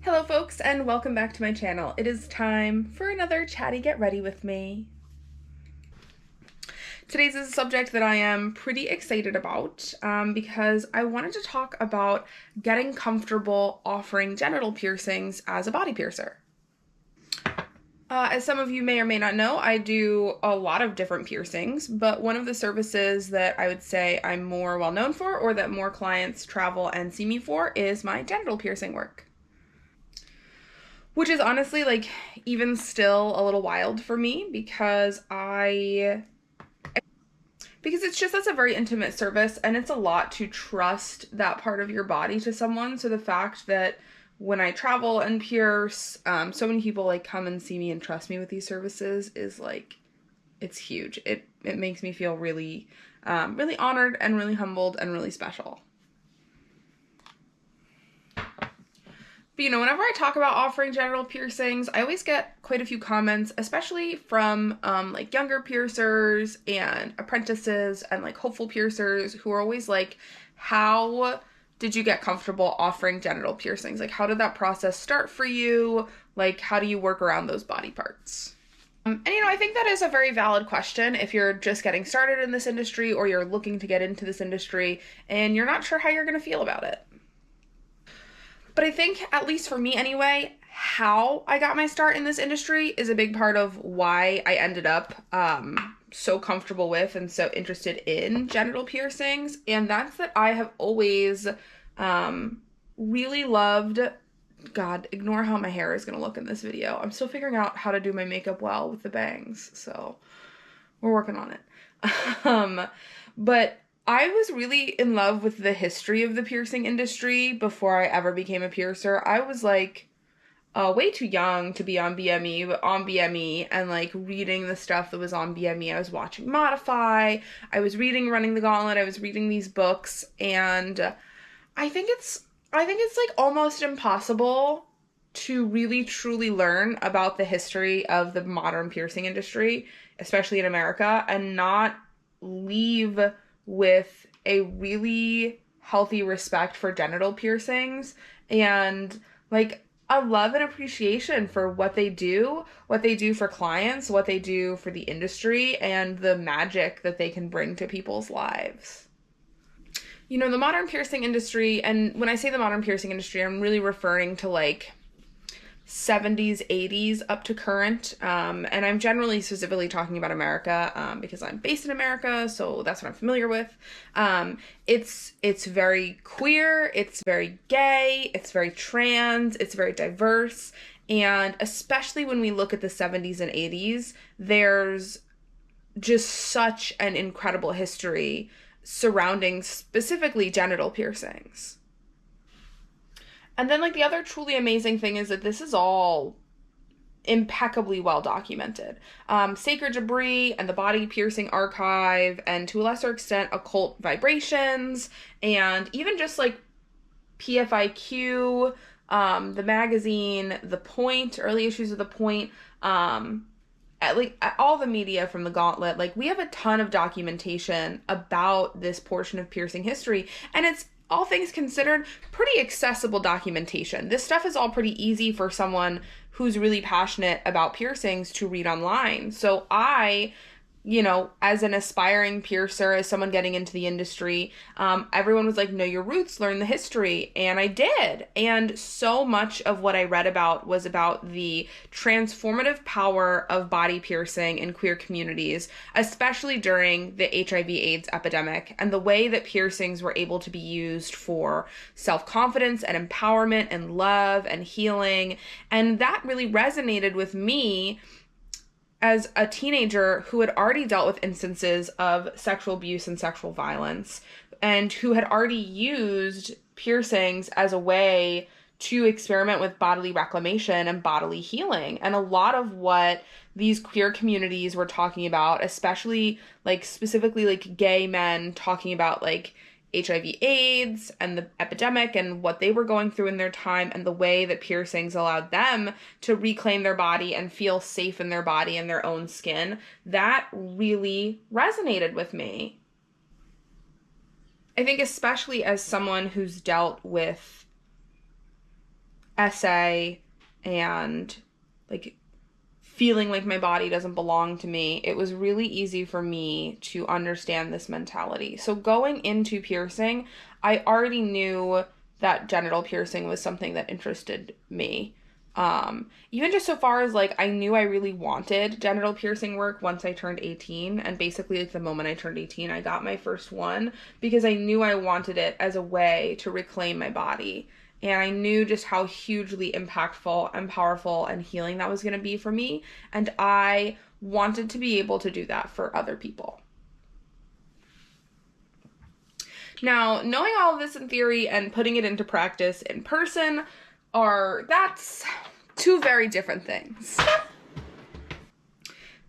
Hello folks, and welcome back to my channel. It is time for another chatty get ready with me. Today's is a subject that I am pretty excited about because I wanted to talk about getting comfortable offering genital piercings as a body piercer. As some of you may or may not know, I do a lot of different piercings, but one of the services that I would say I'm more well known for, or that more clients travel and see me for, is my genital piercing work. Which is honestly, like, even still a little wild for me because it's just, that's a very intimate service, and it's a lot to trust that part of your body to someone. So the fact that when I travel and pierce, so many people like come and see me and trust me with these services is like, it's huge. It makes me feel really, really honored and really humbled and really special. But, whenever I talk about offering genital piercings, I always get quite a few comments, especially from, like, younger piercers and apprentices and, like, hopeful piercers who are always like, how did you get comfortable offering genital piercings? Like, how did that process start for you? Like, how do you work around those body parts? And, I think that is a very valid question if you're just getting started in this industry or you're looking to get into this industry and you're not sure how you're going to feel about it. But I think, at least for me anyway, how I got my start in this industry is a big part of why I ended up so comfortable with and so interested in genital piercings. And that's that I have always really loved... God, ignore how my hair is going to look in this video. I'm still figuring out how to do my makeup well with the bangs, so we're working on it. But I was really in love with the history of the piercing industry before I ever became a piercer. I was like way too young to be on BME, but on BME and like reading the stuff that was on BME. I was watching Modify, I was reading Running the Gauntlet, I was reading these books, and I think it's like almost impossible to really truly learn about the history of the modern piercing industry, especially in America, and not leave with a really healthy respect for genital piercings and like a love and appreciation for what they do for clients, what they do for the industry, and the magic that they can bring to people's lives. The modern piercing industry, and when I say the modern piercing industry, I'm really referring to like 70s, 80s up to current, and I'm generally specifically talking about America because I'm based in America, so that's what I'm familiar with. It's very queer, it's very gay, it's very trans, it's very diverse, and especially when we look at the 70s and 80s, there's just such an incredible history surrounding specifically genital piercings. And then, like, the other truly amazing thing is that this is all impeccably well documented. Sacred Debris and the Body Piercing Archive, and to a lesser extent, Occult Vibrations, and even just like PFIQ, the magazine, The Point, early issues of The Point, all the media from the Gauntlet, like, we have a ton of documentation about this portion of piercing history, and it's, all things considered, pretty accessible documentation. This stuff is all pretty easy for someone who's really passionate about piercings to read online. So I, as an aspiring piercer, as someone getting into the industry, everyone was like, know your roots, learn the history. And I did. And so much of what I read about was about the transformative power of body piercing in queer communities, especially during the HIV/AIDS epidemic, and the way that piercings were able to be used for self-confidence and empowerment and love and healing. And that really resonated with me as a teenager who had already dealt with instances of sexual abuse and sexual violence, and who had already used piercings as a way to experiment with bodily reclamation and bodily healing. And a lot of what these queer communities were talking about, especially like specifically like gay men talking about like HIV/AIDS and the epidemic and what they were going through in their time, and the way that piercings allowed them to reclaim their body and feel safe in their body and their own skin, that really resonated with me. I think especially as someone who's dealt with essay and like feeling like my body doesn't belong to me, it was really easy for me to understand this mentality. So going into piercing, I already knew that genital piercing was something that interested me. Even just so far as like I knew I really wanted genital piercing work once I turned 18, and basically like the moment I turned 18, I got my first one because I knew I wanted it as a way to reclaim my body. And I knew just how hugely impactful and powerful and healing that was going to be for me. And I wanted to be able to do that for other people. Now, knowing all of this in theory and putting it into practice in person that's two very different things.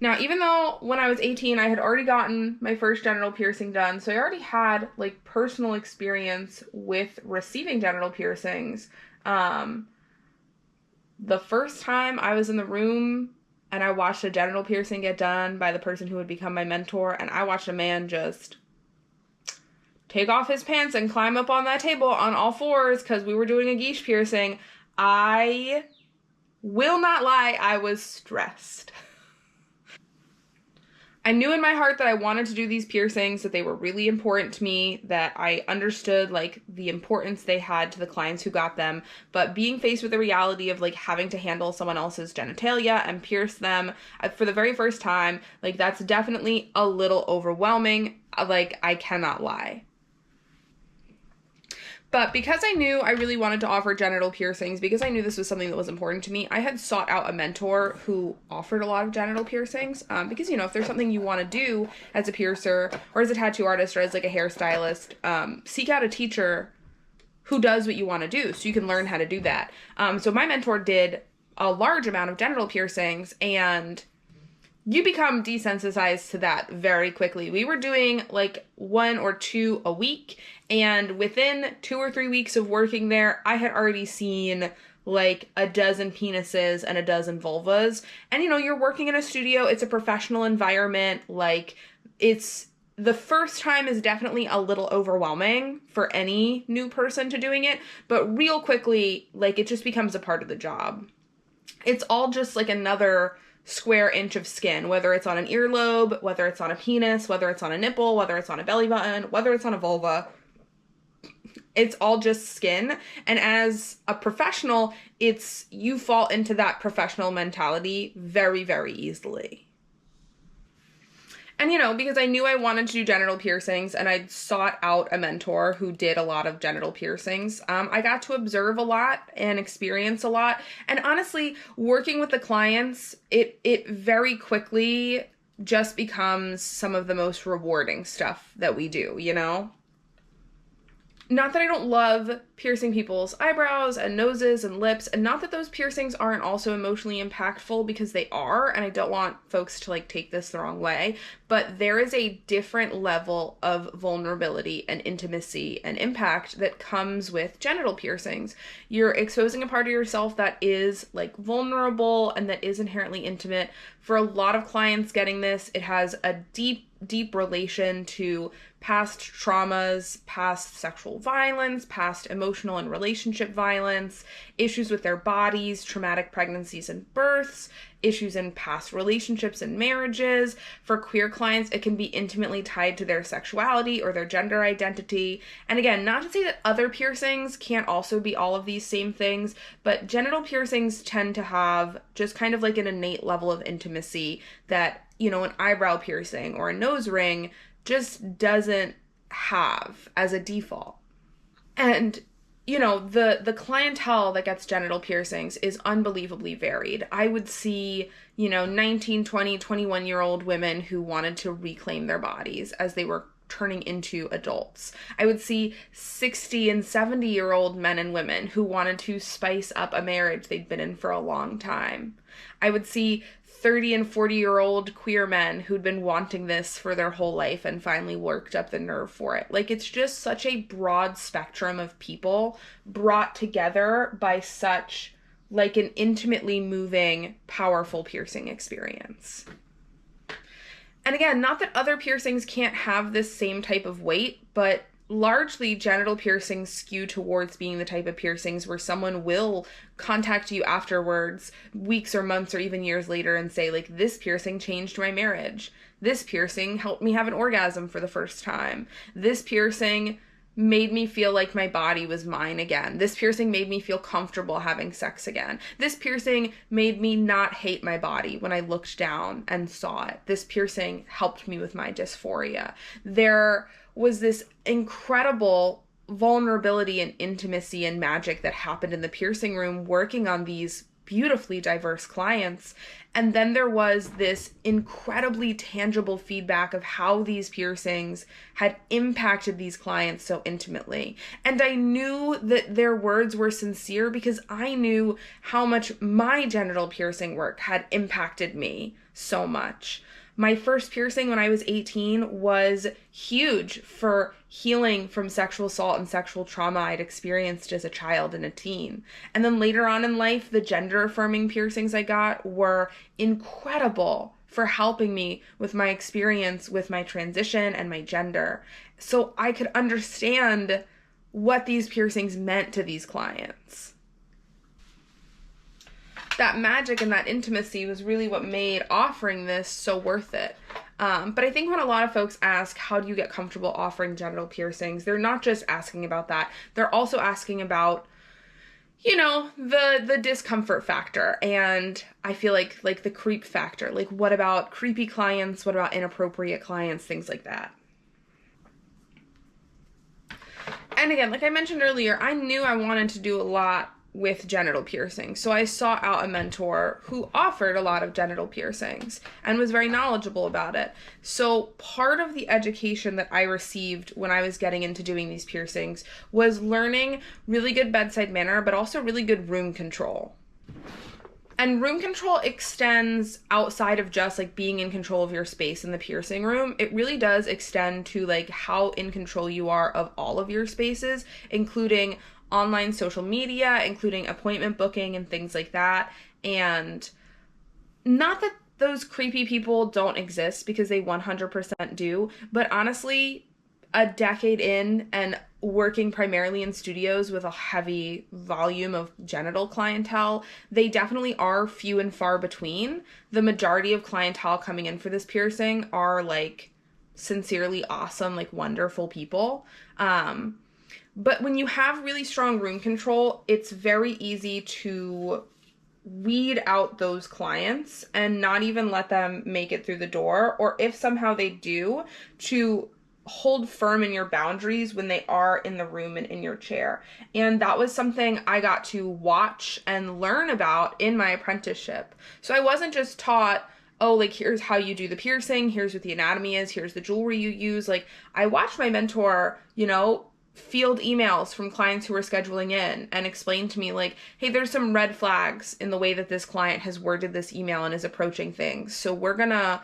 Now, even though when I was 18, I had already gotten my first genital piercing done, so I already had like personal experience with receiving genital piercings. The first time I was in the room and I watched a genital piercing get done by the person who would become my mentor, and I watched a man just take off his pants and climb up on that table on all fours because we were doing a guiche piercing, I will not lie, I was stressed. I knew in my heart that I wanted to do these piercings, that they were really important to me, that I understood like the importance they had to the clients who got them, but being faced with the reality of like having to handle someone else's genitalia and pierce them for the very first time, like that's definitely a little overwhelming, like I cannot lie. But because I knew I really wanted to offer genital piercings, because I knew this was something that was important to me, I had sought out a mentor who offered a lot of genital piercings. Because, you know, if there's something you want to do as a piercer or as a tattoo artist or as like a hairstylist, seek out a teacher who does what you want to do so you can learn how to do that. So my mentor did a large amount of genital piercings, and you become desensitized to that very quickly. We were doing like 1 or 2 a week, and within 2 or 3 weeks of working there, I had already seen like a dozen penises and a dozen vulvas. And you know, you're working in a studio, it's a professional environment, like it's the first time is definitely a little overwhelming for any new person to doing it, but real quickly, like it just becomes a part of the job. It's all just like another square inch of skin, whether it's on an earlobe, whether it's on a penis, whether it's on a nipple, whether it's on a belly button, whether it's on a vulva. It's all just skin. And as a professional, you fall into that professional mentality very, very easily. And, you know, because I knew I wanted to do genital piercings and I'd sought out a mentor who did a lot of genital piercings, I got to observe a lot and experience a lot. And honestly, working with the clients, it very quickly just becomes some of the most rewarding stuff that we do, you know? Not that I don't love piercing people's eyebrows and noses and lips, and not that those piercings aren't also emotionally impactful, because they are, and I don't want folks to like take this the wrong way, but there is a different level of vulnerability and intimacy and impact that comes with genital piercings. You're exposing a part of yourself that is like vulnerable and that is inherently intimate. For a lot of clients getting this, it has a deep relation to past traumas, past sexual violence, past emotional and relationship violence, issues with their bodies, traumatic pregnancies and births, issues in past relationships and marriages. For queer clients, it can be intimately tied to their sexuality or their gender identity. And again, not to say that other piercings can't also be all of these same things, but genital piercings tend to have just kind of like an innate level of intimacy that, you know, an eyebrow piercing or a nose ring just doesn't have as a default. And you know, the clientele that gets genital piercings is unbelievably varied. I would see, you know, 19, 20, 21-year-old women who wanted to reclaim their bodies as they were turning into adults. I would see 60 and 70-year-old men and women who wanted to spice up a marriage they'd been in for a long time. I would see 30 and 40-year-old queer men who'd been wanting this for their whole life and finally worked up the nerve for it. Like, it's just such a broad spectrum of people brought together by such, like, an intimately moving, powerful piercing experience. And again, not that other piercings can't have this same type of weight, but largely genital piercings skew towards being the type of piercings where someone will contact you afterwards, weeks or months or even years later, and say, like, this piercing changed my marriage. This piercing helped me have an orgasm for the first time. This piercing made me feel like my body was mine again. This piercing made me feel comfortable having sex again. This piercing made me not hate my body when I looked down and saw it. This piercing helped me with my dysphoria. There was this incredible vulnerability and intimacy and magic that happened in the piercing room working on these beautifully diverse clients. And then there was this incredibly tangible feedback of how these piercings had impacted these clients so intimately. And I knew that their words were sincere because I knew how much my genital piercing work had impacted me so much. My first piercing when I was 18 was huge for healing from sexual assault and sexual trauma I'd experienced as a child and a teen. And then later on in life, the gender-affirming piercings I got were incredible for helping me with my experience with my transition and my gender. So I could understand what these piercings meant to these clients. That magic and that intimacy was really what made offering this so worth it. But I think when a lot of folks ask, how do you get comfortable offering genital piercings, they're not just asking about that. They're also asking about, you know, the discomfort factor. And I feel like the creep factor. Like, what about creepy clients? What about inappropriate clients? Things like that. And again, like I mentioned earlier, I knew I wanted to do a lot with genital piercing. So I sought out a mentor who offered a lot of genital piercings and was very knowledgeable about it. So part of the education that I received when I was getting into doing these piercings was learning really good bedside manner, but also really good room control. And room control extends outside of just like being in control of your space in the piercing room. It really does extend to like how in control you are of all of your spaces, including online social media, including appointment booking and things like that. And not that those creepy people don't exist, because they 100% do, but honestly, a decade in and working primarily in studios with a heavy volume of genital clientele, they definitely are few and far between. The majority of clientele coming in for this piercing are like sincerely awesome, like wonderful people. But when you have really strong room control, it's very easy to weed out those clients and not even let them make it through the door. Or if somehow they do, to hold firm in your boundaries when they are in the room and in your chair. And that was something I got to watch and learn about in my apprenticeship. So I wasn't just taught, oh, like, here's how you do the piercing, here's what the anatomy is, here's the jewelry you use. Like, I watched my mentor, you know, field emails from clients who were scheduling in and explain to me like, hey, there's some red flags in the way that this client has worded this email and is approaching things. So we're gonna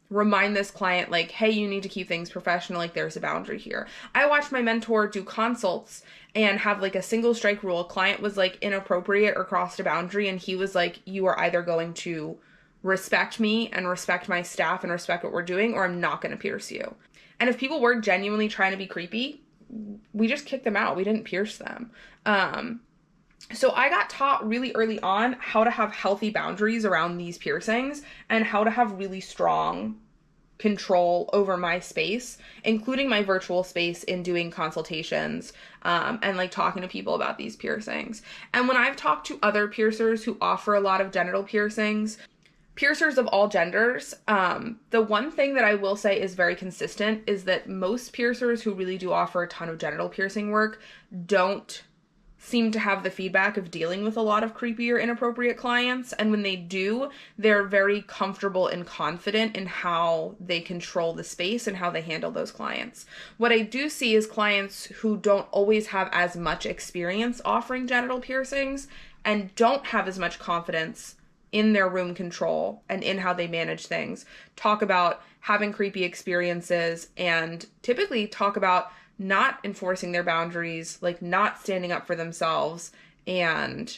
remind this client like, hey, you need to keep things professional, like there's a boundary here. I watched my mentor do consults and have like a single strike rule. A client was like inappropriate or crossed a boundary, and he was like, you are either going to respect me and respect my staff and respect what we're doing, or I'm not going to pierce you. And if people were genuinely trying to be creepy, we just kicked them out. We didn't pierce them. So I got taught really early on how to have healthy boundaries around these piercings and how to have really strong control over my space, including my virtual space, in doing consultations and like talking to people about these piercings. And when I've talked to other piercers who offer a lot of genital piercings, piercers of all genders, the one thing that I will say is very consistent is that most piercers who really do offer a ton of genital piercing work don't seem to have the feedback of dealing with a lot of creepy or inappropriate clients. And when they do, they're very comfortable and confident in how they control the space and how they handle those clients. What I do see is clients who don't always have as much experience offering genital piercings and don't have as much confidence in their room control and in how they manage things, talk about having creepy experiences, and typically talk about not enforcing their boundaries, like not standing up for themselves. And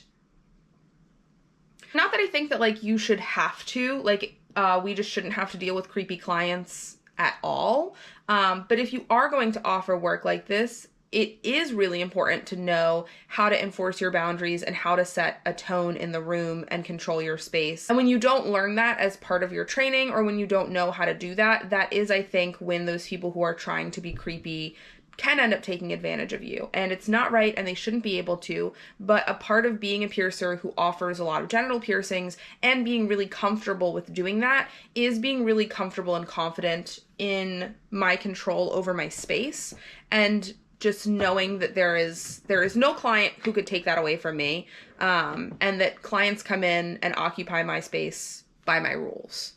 not that I think that like you should have to, like we just shouldn't have to deal with creepy clients at all. But if you are going to offer work like this, it is really important to know how to enforce your boundaries and how to set a tone in the room and control your space. And when you don't learn that as part of your training, or when you don't know how to do that, that is, I think, when those people who are trying to be creepy can end up taking advantage of you. And it's not right, and they shouldn't be able to. But a part of being a piercer who offers a lot of genital piercings and being really comfortable with doing that is being really comfortable and confident in my control over my space, and just knowing that there is no client who could take that away from me, and that clients come in and occupy my space by my rules.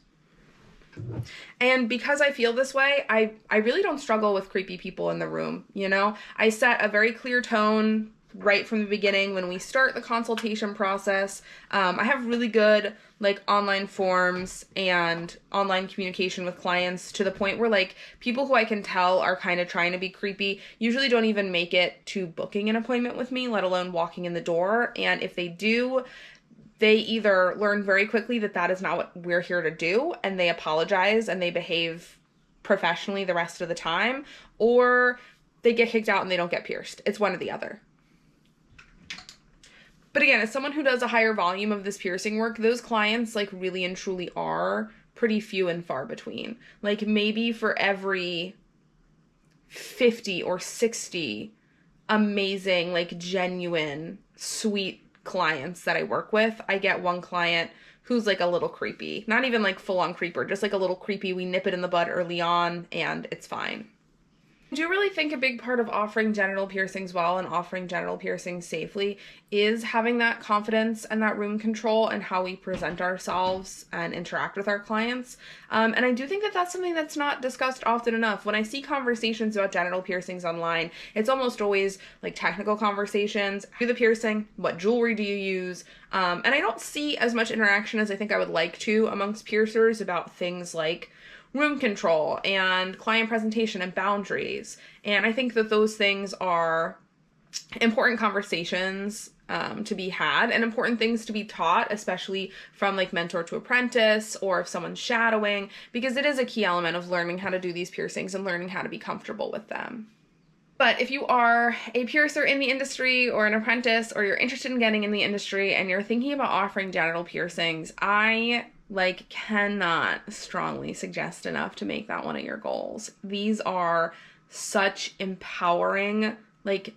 And because I feel this way, I really don't struggle with creepy people in the room, you know? I set a very clear tone right from the beginning when we start the consultation process. I have really good like online forms and online communication with clients, to the point where like people who I can tell are kind of trying to be creepy usually don't even make it to booking an appointment with me, let alone walking in the door. And if they do, they either learn very quickly that that is not what we're here to do, and they apologize and they behave professionally the rest of the time, or they get kicked out and they don't get pierced. It's one or the other. But again, as someone who does a higher volume of this piercing work, those clients like really and truly are pretty few and far between. Like maybe for every 50 or 60 amazing, like genuine, sweet clients that I work with, I get one client who's like a little creepy. Not even like full-on creeper, just like a little creepy. We nip it in the bud early on and it's fine. I do really think a big part of offering genital piercings well and offering genital piercings safely is having that confidence and that room control and how we present ourselves and interact with our clients. And I do think that that's something that's not discussed often enough. When I see conversations about genital piercings online, it's almost always like technical conversations. Do the piercing? What jewelry do you use? And I don't see as much interaction as I think I would like to amongst piercers about things like room control and client presentation and boundaries. And I think that those things are important conversations to be had, and important things to be taught, especially from like mentor to apprentice, or if someone's shadowing, because it is a key element of learning how to do these piercings and learning how to be comfortable with them. But if you are a piercer in the industry or an apprentice, or you're interested in getting in the industry and you're thinking about offering genital piercings, I cannot strongly suggest enough to make that one of your goals. These are such empowering,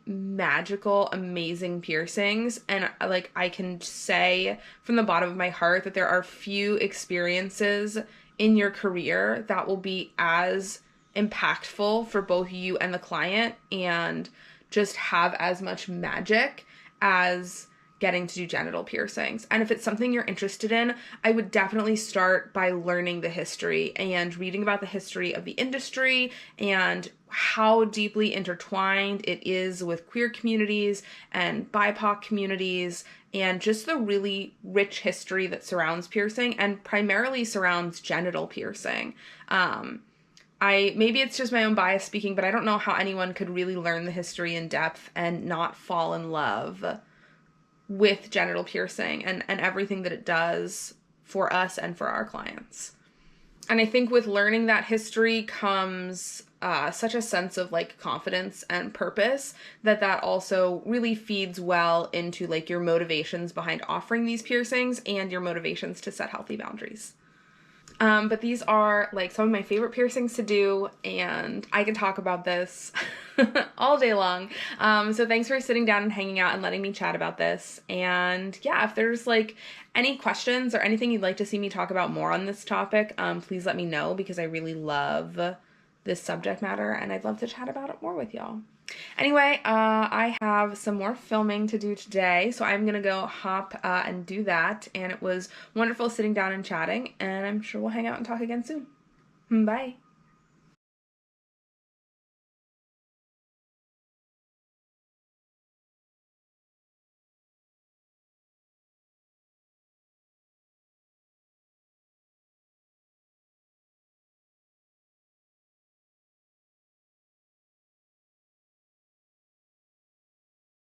magical, amazing piercings. And I can say from the bottom of my heart that there are few experiences in your career that will be as impactful for both you and the client and just have as much magic as getting to do genital piercings. And if it's something you're interested in, I would definitely start by learning the history and reading about the history of the industry and how deeply intertwined it is with queer communities and BIPOC communities, and just the really rich history that surrounds piercing and primarily surrounds genital piercing. Maybe it's just my own bias speaking, but I don't know how anyone could really learn the history in depth and not fall in love with genital piercing and everything that it does for us and for our clients. And I think with learning that history comes such a sense of confidence and purpose that also really feeds well into your motivations behind offering these piercings and your motivations to set healthy boundaries. But these are some of my favorite piercings to do, and I can talk about this all day long. So thanks for sitting down and hanging out and letting me chat about this. And yeah, if there's any questions or anything you'd like to see me talk about more on this topic, please let me know, because I really love this subject matter and I'd love to chat about it more with y'all. Anyway, I have some more filming to do today, so I'm gonna go hop and do that. And it was wonderful sitting down and chatting, and I'm sure we'll hang out and talk again soon. Bye.